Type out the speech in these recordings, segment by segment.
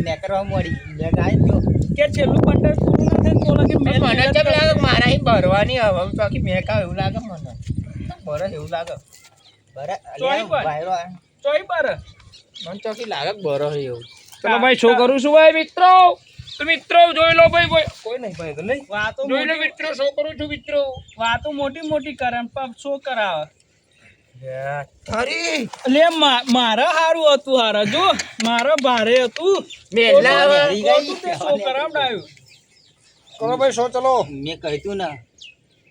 નેકરવા મળી લે ગાય જો કે છેલ્લું બંડલ પૂરું ન થાય તો લાગે મેં મને કેમ લાગે મારા અહીં ભરવાની હવે ચોકી મેં કાવ એવું લાગે મને બરે એવું લાગે બરે ચોઈ પર. વાયરો ચોઈ પર મને ચોકી લાગે બરો એવું ચલો ભાઈ શો કરું છું ભાઈ મિત્રો તો મિત્રો જોઈ લો ભાઈ કોઈ નહીં ભાઈ તો નહીં વાતો જોઈ લો મોટી મિત્રો શો કરું છું મિત્રો વાતો મોટી મોટી કરે ને પગ શો કરાવે થરી લે મારા હારું હતું હારા જો મારા ભારે હતું મેલા તો મેલી ગઈ. તે શો કરાવડાયું કરો ભાઈ શો ચલો મેં કહ્યું ને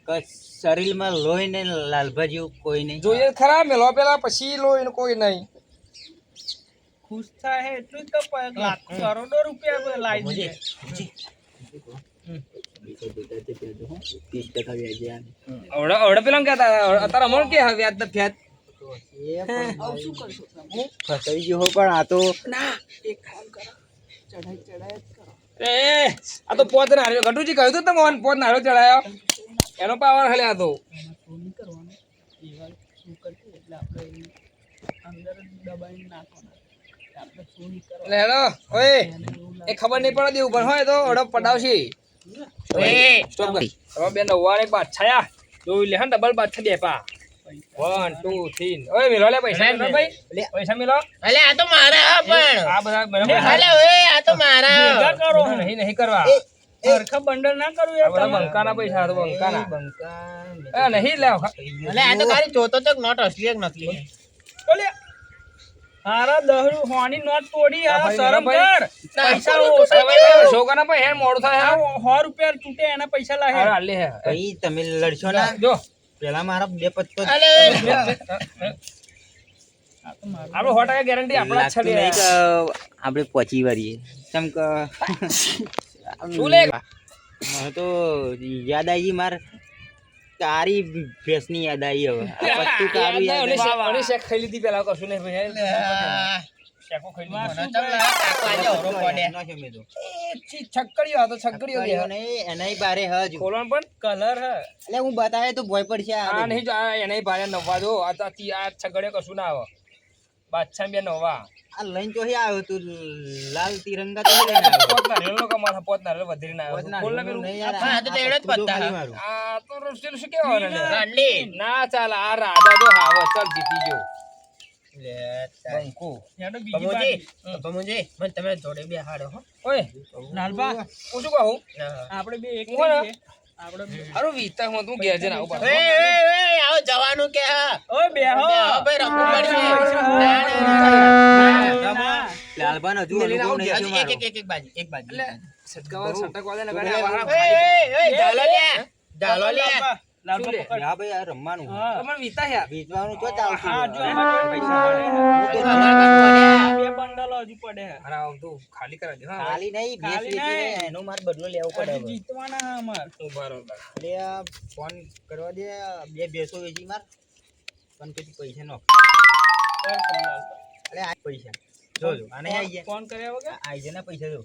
કે શરીરમાં લોહી ને લાલભા જેવું કોઈ નહીં જોઈએ ખરા મેલો પેલા પછી લો એને કોઈ નહીં ખુશ થાય હે એટલું જ તો લાખ કરોડો રૂપિયા લાવી દે અવડે પેલા કહેતા અત્યારે અમર કે વ્યાજ ને ફ્યાજ ફસાઈ ગયો પણ આ તો એ આ તો પોત નાર્યો ગટુજી કહ્યું તો તમે પોત નાર્યો ચડાયો એનો પાવર ખાલી આ તો નહીં કરવાનું એવા શું કરશે એટલે આપણે અંદર જ દબાઈને નાખવાના આપણે શું નહીં કરવાનું એટલે હેલો ઓય એ ખબર નહીં પડે દેવું પણ હોય તો ઓડો પડાવશે સ્ટોપ કરી હવે બે નવ્વાને બાદશાહ જોઈ લે હા ડબલ બાદશાહ દે પા 1 2 3 ઓય મિલો લે પૈસા મિલો ભાઈ પૈસા મિલો અલે આ તો મારા હા પણ આ બધા બરાબર અલે ઓય આ તો મારા ભેગા કરો નહીં કરવા સરખા બંડલ ના કરવું આ યાર બધા તમારે. બંકાના પૈસા તો બંકાના બંકા એ નહીં લેવ અલે આ તો ખાલી જોતો તો નોટ અસલી એક નકલી બોલે હારા દહરું હોની નોટ તોડી આ ભાઈ, શરમ ભાઈ. કર પૈસા ઓછા છોકરાના ભાઈ હેડ મોડું થાય આ 100 રૂપિયા તૂટે એના પૈસા લાગે અરે આલે હે ભાઈ તમે લડશો ના જો પેલા મારા બે પત્તો આપણો 100% ગેરંટી આપણા જ છે લે. આપણે પહોંચી વળીએ કેમ કે શું લે મને તો યાદ આવી માર તારી ભેંસની યાદ આવી હવે આ પત્તું તારું યાદ આવી. અને શેક ખાઈ લીધી પેલા કશું નહીં ભાઈ શેકો ખાઈ લીધી છક્કડીઓ હતો છક્કડીઓ દે એનાય બારે હજ ખોલવાનું પણ કલર હે એટલે હું બતાવે તો ભોય પડશે આ નહીં જો આ એનાય ભાઈ નવા જો આ છગડે કશું ના આવે બાદશાહ બે નવા આ લઈને ચોહી આવ્યો તું લાલ તિરંગા તો લઈને આવ્યો પોત ના રેલો કમાલ પોત ના રેલો વધરી ના આવે ખોલ ને પેલું નહીં યાર, આ તો એડો જ પત્તા આ તો રોસ્ટેલ શું કહેવાનું ના ચાલ આ રાજા જો હાવ ચાલ જીતી ગયો બંકો યાડો બીજી બાજુ. મને તમે જોડે બે હાડો હો ઓય લાલબા હું શું કહું આપણે બે એક કોણ? થઈ જઈએ. આપણે બે હારું વીતા હું તું ઘેર જઈને આવું પાછું. આવો જવાનું કે હા ઓય બેહો ભાઈ રખવું પડશે લાલબાન હજુ અનુભવ નહીં થયો મારો. એક બાજુ એટલે સટકાવા સટકવા દે ને ગાડી આ વાળા ડાલો લે લાલબા શું લે? પકડ. હા ભાઈ આ રમવાનું હા. તમને વીતા હે વેચવાનું તો ચાલશે હા, જો પૈસા આ બે બંડલો હજુ પડે હે. અરે આમ તું ખાલી કરા દે હા ખાલી નહીં ભેંસ ખાલી વેચી નહીં. ને એનો માર બદલો લેવો પડે હજુ હવે. જીતવાના હે અમાર બરોબર એટલે આ ફોન કરવા દે બે ભેંસો વેચી માર પણ પછી પૈસા નો કર ફોન લાલબા. એટલે આ પૈસા જોજો આને આઈ ગયા ફોન કર્યા વગર આઈ ગયા ને પૈસા જો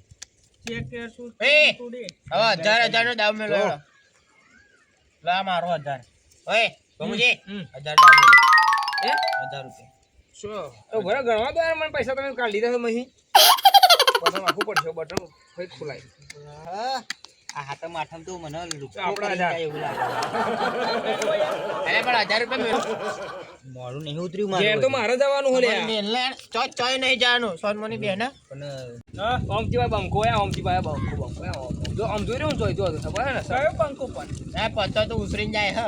ચેક કર શું એ! તોડી. હવે 1000 નો દાવ મેળવો લા મારો 1000 ઓય બમુજી 1000 દાવ મેળવો હે 1000 રૂપિયા શું તો ભરે ગણવા દો યાર મને પૈસા તમે કાઢી લીધા તો મહી બટન નાખવું પડશે બટન કઈ ખોલાય હા આ હાથમ આઠમ તો મને લુકો આપણા કરી 1000. જાય એવું લાગે અરે પણ 1000 રૂપિયા મોડું નહીં ઉતર્યું ઘેર તો મારે જવાનું હો લે ચોય નહીં જવાનું સોન મની બેન પણ હા ઓમથી ભાઈ બંકો આયા ઓમથી ભાઈ બંકો જો આમ જોઈ રહ્યો હું જોઈ જો તો ખબર હે ને કયો પંખો પણ આ પત્તો તો ઉતરીને જાય હ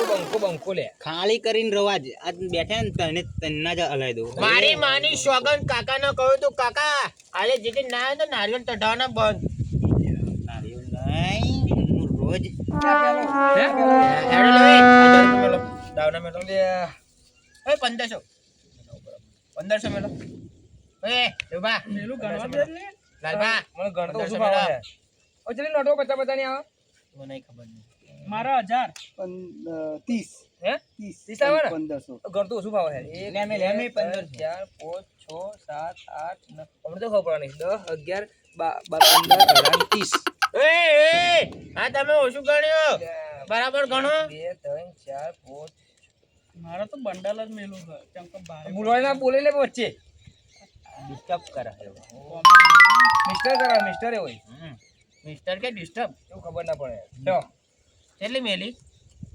પંખો બંકો લે ખાલી કરીને રવાજ આજ બેઠા ને તને તન્ના જ હલાઈ દો મારી માની સોગન કાકા ને કહ્યું તું કાકા આલે જેથી ના આવે તો નારિયેળ તઢાવના બંધ નારિયેળ નહીં હું રોજ હે હેડો લે 1000 રૂપિયા મેલો દાવના મેલો લે એ 1500 મેલો એ ઉભા મેલું ગણવા દે ને લાલબા મને ગણતો ઓછું ભાવે છે ઓ ચલી નોટો 50 ની આવે મને ખબર નહીં મારા 1000 હે 30 આવે ને 1500 ગણતો ઓછું ભાવે છે લે મે 1500 4 5 6 7 8 9 હમણાં તો ખબર નહીં 10 11 12 15 18 30 એ આ તમે ઓછું ગણ્યો બરાબર ગણો 2 3 4 5 મારા તો બંડલ જ મેલું છે કેમ કે ભારે બોલવાના બોલે લે વચ્ચે ડિસ્ટર્બ કરે મિસ્ટર કરા મિસ્ટર એ હોય મિસ્ટર કે ડિસ્ટર્બ એવું ખબર ના પડે લો કેટલી મેલી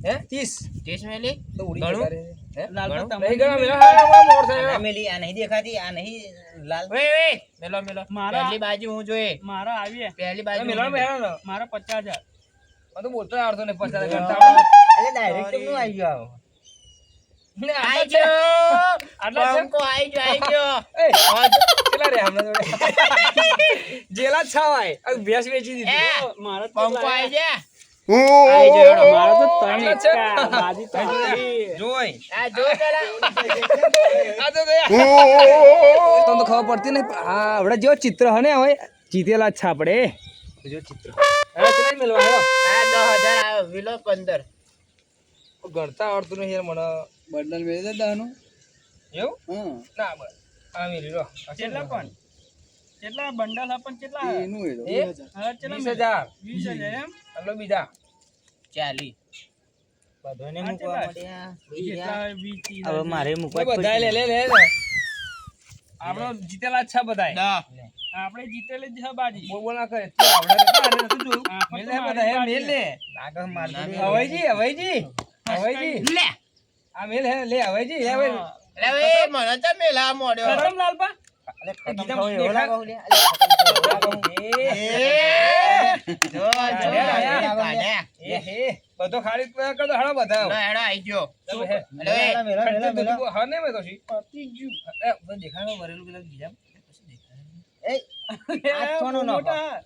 હે 30 ટેસ્ટ મેલી તો ઉડી ઘણું? જતા રે હે લાલબા નહીં તમે ગણા મેલા મોર આ થાય મેલી આ નહીં દેખાતી આ નહીં લાલ મારા- પહેલી બાજુ હું જોઈએ મારા આવીએ પહેલી બાજુ મેલા હું મેલા ને મારા 50,000 મને તો બોલતો આવડતો ને 50 જોઈએ. કરતા એટલે ડાયરેક્ટ કેમનું આવી ગયો ને આઈ આટલા છે ગયો આટલા છે પંકો આઈ ગયો એ કેટલા રે હમણાં જોડે જેલા જ છાવાય આ ભેંસ વેચી દીધી એ મારા તો પંકો આઈ લાયા. જા આઈ ગયો મારા તો ત્રણ આટલા છે? એકા, બાજી તો આટલી. જોઈ આ જો પેલા આ તો તમને ખબર પડતી નહીં હા આપણે જેવો ચિત્ર હને હવે જીતેલા જ છે આપણે જો ચિત્ર હવે કેટલા મેળવા હેડો આ 10,000 આવ્યો વિલો 15 ગણતા આવડતું નહીં યાર મને બંડલ મેળવી દે દહનું એવું હા ના બસ આ મેળી લો કેટલા પણ કેટલા બંડલ આપણ કેટલા હે? એનું એ તો. એ હવે કેટલા 20,000 20,000 એમ આટલો બીજા 40 બધાને આ મૂકવા કેટલા? મળ્યા કેટલા 20 હવે મારે મૂકવા જ બધા લે પડશે. લે લે લે આપણો જીતેલા જ છે બધા આપણે જીતેલી જ છે બાજી બોલ બોલ ના કરે તું આવડે તો આને નતું જોયું આ મેલ તો લે મારી બધા બાજી મેલ લે આગળ માર દે. હવાઈજી હવાઈજી હવાઈજી લે આ મેલ હે લે હવાઈજી લે ભાઈ હા. એટલે એ મને તો મેલા મોડ્યો ખતમ લાલપા અલે ખતમ ગીતા થયો એવો દેખાય. લાગો લે અલે ખતમ થયો એવો લાગો. જો જો કાઢ્યા. એ હે બધો ખાલી કર દો હાડો બધા લો હેડો આઈ ગયો ચાલો હે અલે એ ખર્ચો તો તું હા નહીં મેં તો છી પતી ગયું એ બધું દેખાય વરેલું પેલા બીજા એ આઠોનો નો મોટા.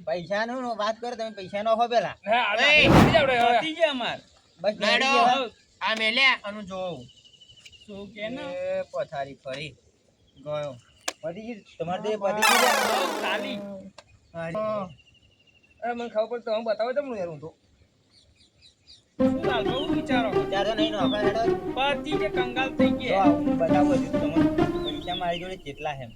પૈસા નો વાત કરો તમે પૈસા નો હો પેલા હા આ એ. બીજા આપણે હવે પતી ગયા અમાર બસ લેડો. લેડો આ મેલ્યા આનું જોઉં શું કે ને એ પથારી ફરી ગયો પતી ગયું તમારે તો એ પતી ગયું ખાલી અરે મને ખબર પડે તો હું બતાવો તમને યાર હું તો શું લાલપા હું વિચારો ચાલો નહીં નો આપણે હેડો પતી જે કંગાલ થઈ જો ગયા આ હું બતાવું છું તમને પૈસા મારી જોડે કેટલા છે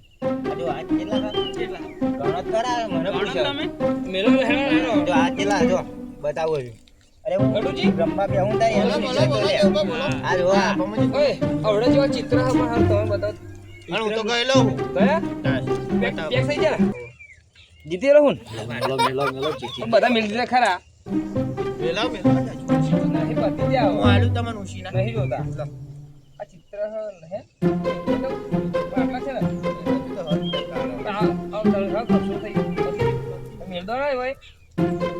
આ જો આ કેટલા છે કેટલા ગણત કરા મને ગણો પૂછો તમે મેલો હેડો હેડો જો આ કેટલા જો બતાવું છું અરે હું ગડુજી? રમવા બેહું તારી એનો વિચાર તો લે આ જો આ ઓય આવડે જેવા ચિત્ર હે પણ હાલ તમે બતાવો હું તો ગયેલો હું ગયા પેક થઈ જા જીતેલો હું મેલો મેલો મેલો ચીઠી બધા મિલ દીધા ખરા મેલો મેલો નહીં પતી જાવ હું આલુ તમને ઉશીના નહીં જોતા આ ચિત્ર હે આટલા છે ને આ દળગા કશું થઈ મેલ દો ને ભાઈ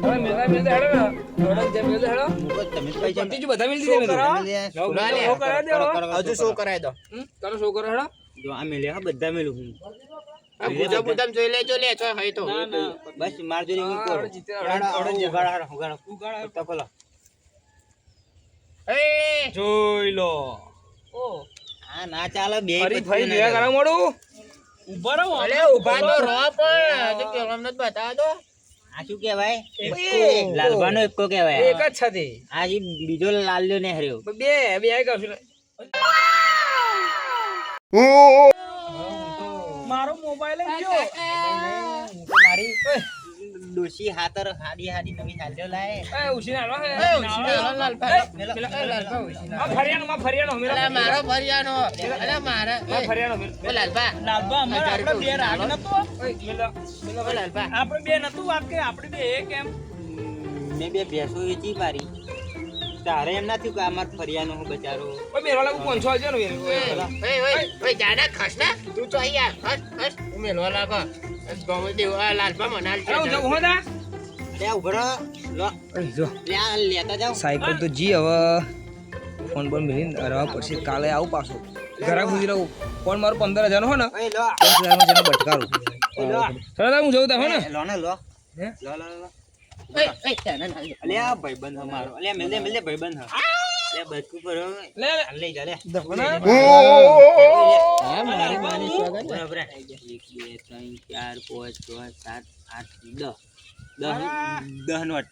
હવે મેલવા હેડો ને થોડા જે મેલ હેડો તમે પૈસા પતી જ બધા મિલ દીધા હજુ શો કરાય દો કરો શો કરો હેડો જો આ મેલે હા બધા મેલું હું આ ભૂજા ભૂજા જોઈ લેજો લે છો હઈ તો ના ના બસ માર જોડે હું આવડે કરું જીતે ઉગાડા ઉગાડા તો ખોલો એ જોઈ લો ઓ આ ના ચાલે બે ફરી ફરી ભેગા કરા મોડું ઉભા રહો અલે ઉભા તો રહો પણ તો કેમ ન બતાવ દો આ શું કહેવાય લાલબાનો એકો કહેવાય એક જ છે આ જે બીજો લાલ્યો ને હર્યો બે બે આવી કરશું ને મારો મોબાઈલ જ જો હું તો મારી ડોશી હાતર હાડી હાડી નવી હાલ્યો લાય એ ઉસીને આલો હે મેલો ફરિયાનો માં ફરિયાનો મેલો મારો ફરિયાનો અલે મારા ફરિયાનો મેલો લાલબા લાલબા અમારે આપણે બે રાગ નતો મેલો મેલો લાલબા આપણે બે નતું વાત કે આપણે બે એક એમ મેં બે ભેંસો વેચી મારી તારે એમ ના થયું કે અમાર ફરિયાનો હું બચારો ઓય મેરો લાગુ 500 આવજો ને ઓય જાડા ખસના તું તો અહીંયા ખસ હું મેલવા લાગો ગમે દેવ આ લાલબા મનાલ છે આવ જાવ હોદા લે ઉભરો લો જો લે લેતા જાવ સાયકલ તો જી હવે ફોન બોન મિલીને અરવા પછી કાલે આવું પાછું ઘરા પૂછી લઉં ફોન મારો 15,000 નો હો ને ઓય લો 10,000 માં જેને બટકારું લો સર હું જોઉં તા હો ને લો ને લો હે લો લો લો ઓય તને ના અલે આ ભાઈબંધ અમારો અલે મિલ દે ભાઈબંધ અલે બચકુ પર લે લઈ જા લે દફના હા મારી માની સ્વાગત બરાબર 1 2 3 4 5 6 7 8 10 નોટ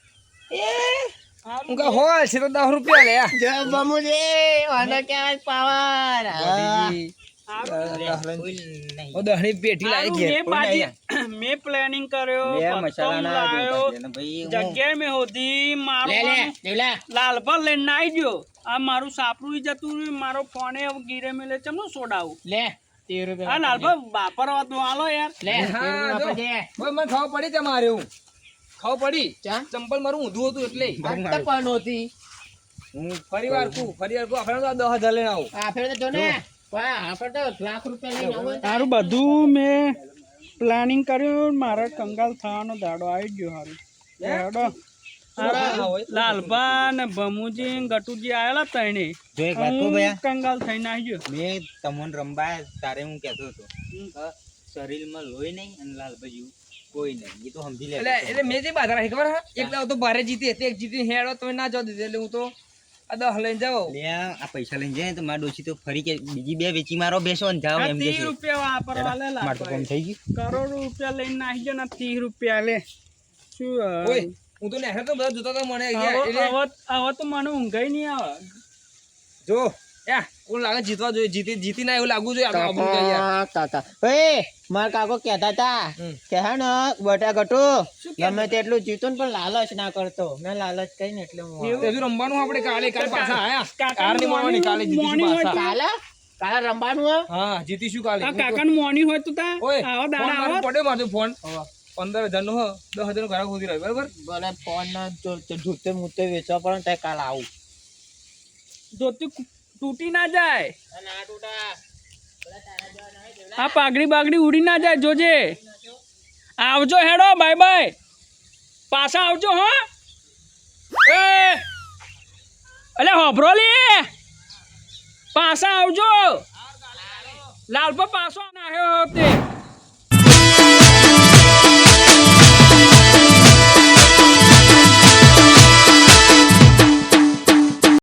હું કા હોલ છે તો 10 રૂપિયા લે જય બમુજે ઓનો કેવાય પાવર ઓ દહની પેટી લાવી મેં ઘેર બાજી મેં પ્લાનિંગ કર્યો લે પતંગ મસાલા ના લાયો ભાઈ જગ્યાએ મેં હોધી મારો લે લે દેવલા લાલપા લઈને આવી ગયો આ મારું સાપરું જતું રહ્યું મારો ફોને હવે ગીરે મેલે ચમનો સોડાવું લે આ લાલભા વાપરવા તો આલો યાર લે હા, જો. વાપરજે. ઓય, મને ખબર પડી તમારે હું ખબર પડી ચા? ચંપલ મારું ઊંધું હતું એટલે આ તો પણ નહોતી. હું ફરીવાર કુ આપણે તો 10,000 લઈને આવું આ ફેર તો જો ને પણ આપણે તો લાખ રૂપિયા લઈને આવો ને. તારું બધું મેં પ્લાનિંગ કર્યું મારા કંગાલ થવાનો દાડો આવી ગયો હારું દાડો ના હોય. લાલભા ને ભમુજી ને ગટુજી આયેલા તઈને જો એક વાત કહું ભૈયા, કંગાલ થઈને આવી ગયો મેં તમને રંબા તારે હું કહેતો હતો શરીરમાં લોહી નહીં અને લાલ બાજુ કોઈ નહીં, એ તો સમજી લે. એટલે મેં જે બાધા રાખી ખબર હા એક દાવ તો ભારે જીતી હતી એક જીતી હેડો તમે ના જાવ દીધી એટલે હું તો આ 10 લઈને જાવ લે આ પૈસા લઈને જાય ને તો મારા ડોશી તો ફરી કે બીજી બે વેચી મારો બેસો ને જાઓ એમ કે 30 રૂપિયા વાપરવા લે મારે તો કામ થઈ ગયું. કરોડ રૂપિયા લઈને આવી ગયો ને 30 રૂપિયા લે શું ઓય હું તો નેહર તો બધા જોતા હતા મને હવે તો મને ઊંઘાઈ નહીં આવે જો યા કોણ લાગે જીતવા જોઈએ જીતી ના એવું લાગવું જોઈએ આપણે આબરૂ કહીએ યાર. કાકા મારા કાકો કહેતા હતા કે હા ને બટા ગટુ ગમે તેટલું જીતું ને પણ લાલચ ના કરતો. મેં લાલચ કઈ ને એટલે હું તે હજુ રમવાનું આપણે કાલે પાછા આયા કાકા કારની મળવાની કાલે જીતીશું પાછા. કાલે કાલે રમવાનું હે? હા જીતીશું કાલે આ કાકાનું મોની હોય તો તા ઓય આવો ફોન દાડા મારો આવો પડ્યો મારો ફોન 15,000 નો હ 10,000 નો ઘરાક હોતી રહ્યો બરાબર ભલે ફોન ના જૂતે મૂતે વેચવા પડે ને કાલે આવું. જોતી તૂટી ના જાય આ પાઘડી બાગડી ઉડી ના જાય જોજે આવજો હેડો બાય બાય પાછા આવજો હો એ અલે હોભરો લે પાછા આવજો લાલપા પાછો ના આવ્યો તે